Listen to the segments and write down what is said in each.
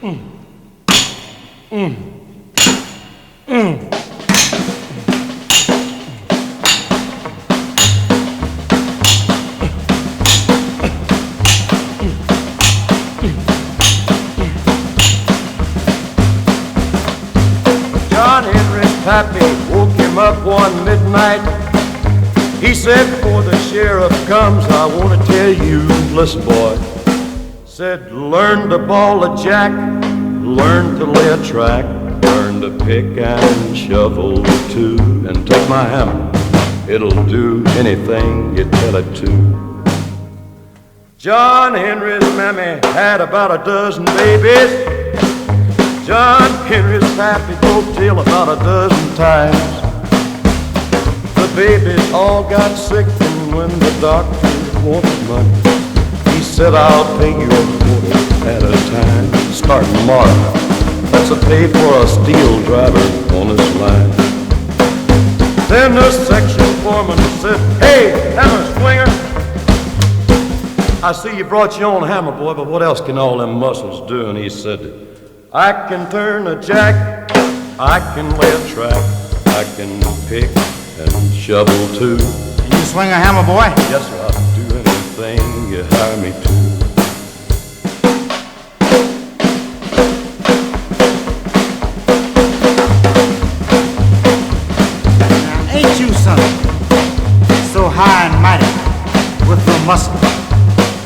John Henry's pappy woke him up one midnight. He said, before the sheriff comes, I want to tell you, listen, boy. Said, learn to ball a jack, learn to lay a track, learn to pick and shovel too, and take my hammer, it'll do anything you tell it to. John Henry's mammy had about a dozen babies. John Henry's pappy broke tail about a dozen times. The babies all got sick, and when the doctor wanted money, he said, I'll pay you a quarter at a time. Starting tomorrow, that's a pay for a steel driver on this line. Then the section foreman said, hey, hammer swinger, I see you brought your own hammer, boy, but what else can all them muscles do? And he said, I can turn a jack, I can lay a track, I can pick and shovel too. Can you swing a hammer, boy? Yes, sir, I'll do anything you hire me to. Now, ain't you something so high and mighty with the muscle?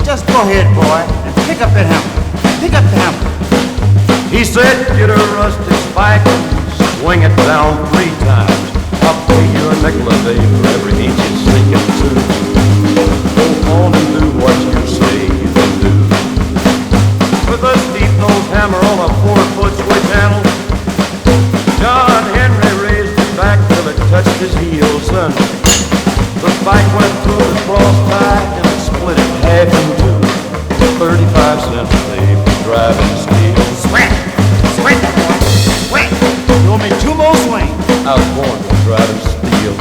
Just go ahead, boy, and pick up that hammer. Pick up the hammer. He said, get a rusty spike and swing it down 3 times. I'll pay you a nickel a day for every inch you sink it to. Go on and do what you say you can do. With a steep-nosed hammer on a 4-foot switch handle, John Henry raised it back till it touched his heels, and the spike went through the cross tie and it split it half in two. 35 cents a day for driving steel. Sweat! Sweat, boy! Sweat! You owe me 2 more swings. I was born to drive and steel.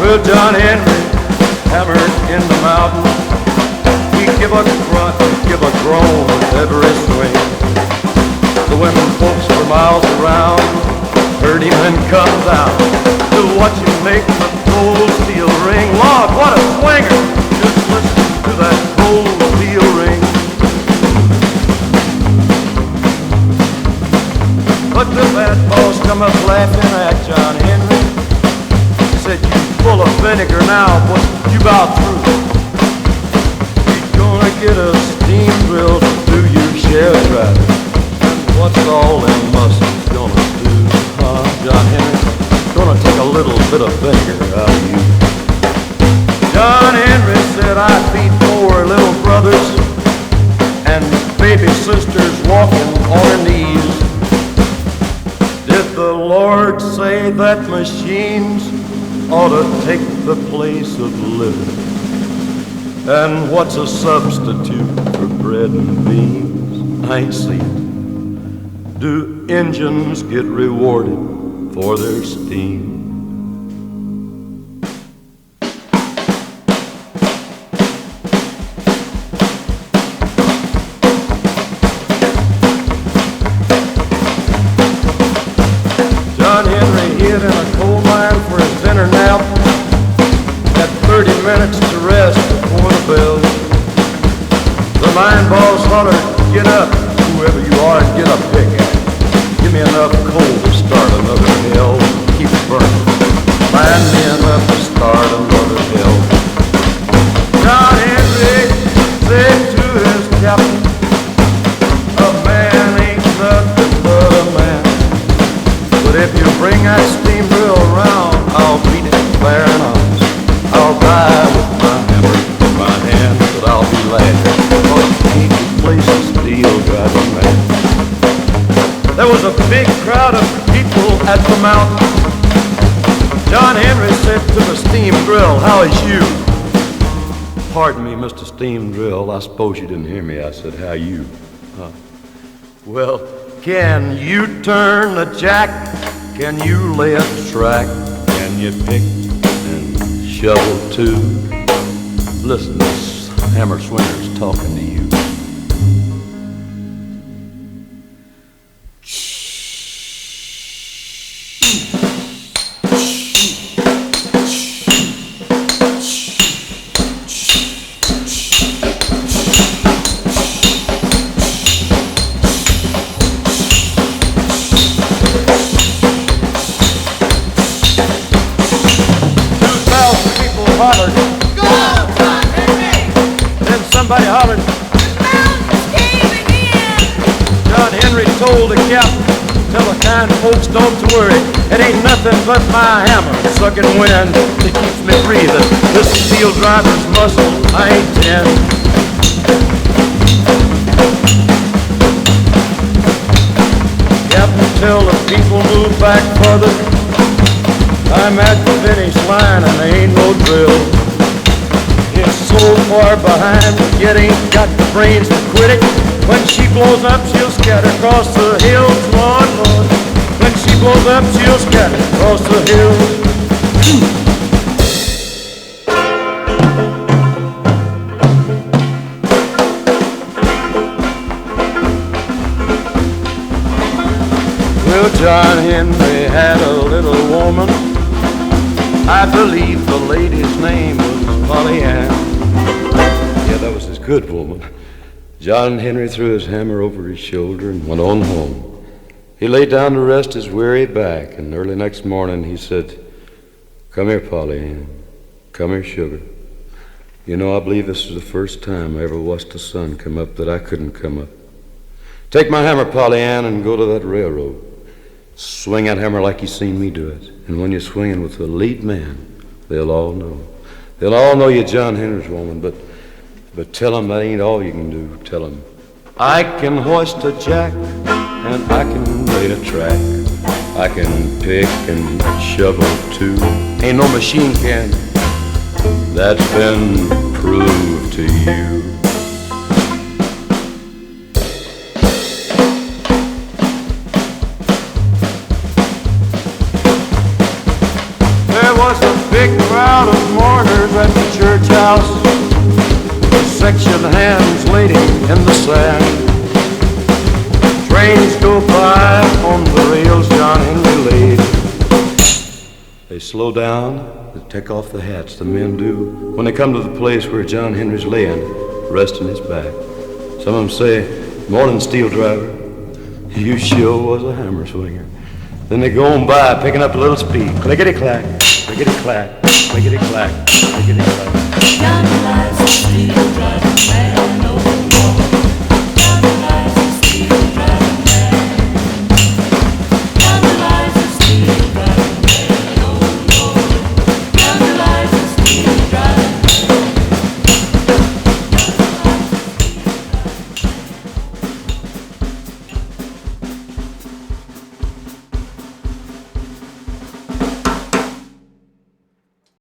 Well, John Henry hammered in the mountain. He'd give a grunt, give a groan with every swing. The women folks for miles around heard him and come down to watch him make the cold steel ring. Lord, what a swinger! Just listen to that cold steel ring. But the bad boss come up laughing at John Henry. Said, you full of vinegar now, what you about through? You're gonna get a steam drill to do your share driving. And what's all them muscles gonna do? John Henry, gonna take a little bit of vinegar out of you. John Henry said, I feed 4 little brothers and baby sisters walking on her knees. Did the Lord say that machines ought to take the place of living? And what's a substitute for bread and beans? I ain't seen it. Do engines get rewarded for their steam? John Henry hid in a coal mine for his dinner nap. Had 30 minutes to rest before the bell. The mine boss hollered, get up, whoever you are, and get a pickaxe. Give me enough coal to start another hill. Keep it burning. Find me enough to start another hill. John Henry said to his captain, a man ain't nothing but a man. But if you bring that steam drill around, I'll beat it fair and honest. I'll die with my hammer in my hand, but I'll be glad, because you can't replace a steel driving man. There was a big crowd of people at the mountain. John Henry said to the steam drill, how is you? Pardon me, Mr. Steam Drill, I suppose you didn't hear me. I said, how you? Well, can you turn a jack? Can you lay a track? Can you pick and shovel too? Listen, this hammer swinger's talking to you. Hollered, "Go, John Henry!" Then somebody hollered, "The mountain's caving in!" John Henry told the captain, "Tell the kind folks don't to worry. It ain't nothing but my hammer sucking wind that keeps me breathing. This steel driver's muscle, I ain't 10. Captain, tell the people move back further. I'm at the finish line and there ain't no drill. It's so far behind, yet ain't got the brains to quit it. When she blows up, she'll scatter across the hills, Lord, Lord. When she blows up, she'll scatter across the hills. Well, John Henry had a little woman. I believe the lady's name was Polly Ann. Yeah, that was his good woman. John Henry threw his hammer over his shoulder and went on home. He lay down to rest his weary back, and early next morning he said, "Come here, Polly Ann. Come here, sugar. You know, I believe this is the first time I ever watched the sun come up that I couldn't come up. Take my hammer, Polly Ann, and go to that railroad. Swing that hammer like you seen me do it. And when you're swinging with the lead man, they'll all know. They'll all know you're John Henry's woman, but tell them that ain't all you can do. Tell them, I can hoist a jack, and I can lay a track. I can pick and shovel too. Ain't no machine can. That's been proved to you." Was a big crowd of mourners at the church house. The section hands laid him in the sand. Trains go by on the rails John Henry laid. They slow down, they take off the hats, the men do, when they come to the place where John Henry's laying, resting his back. Some of them say, "Morning, steel driver. You sure was a hammer swinger." Then they go on by, picking up a little speed. Clickety-clack. Clickety-clack, clickety-clack, clickety-clack. John Henry's a steel driving man.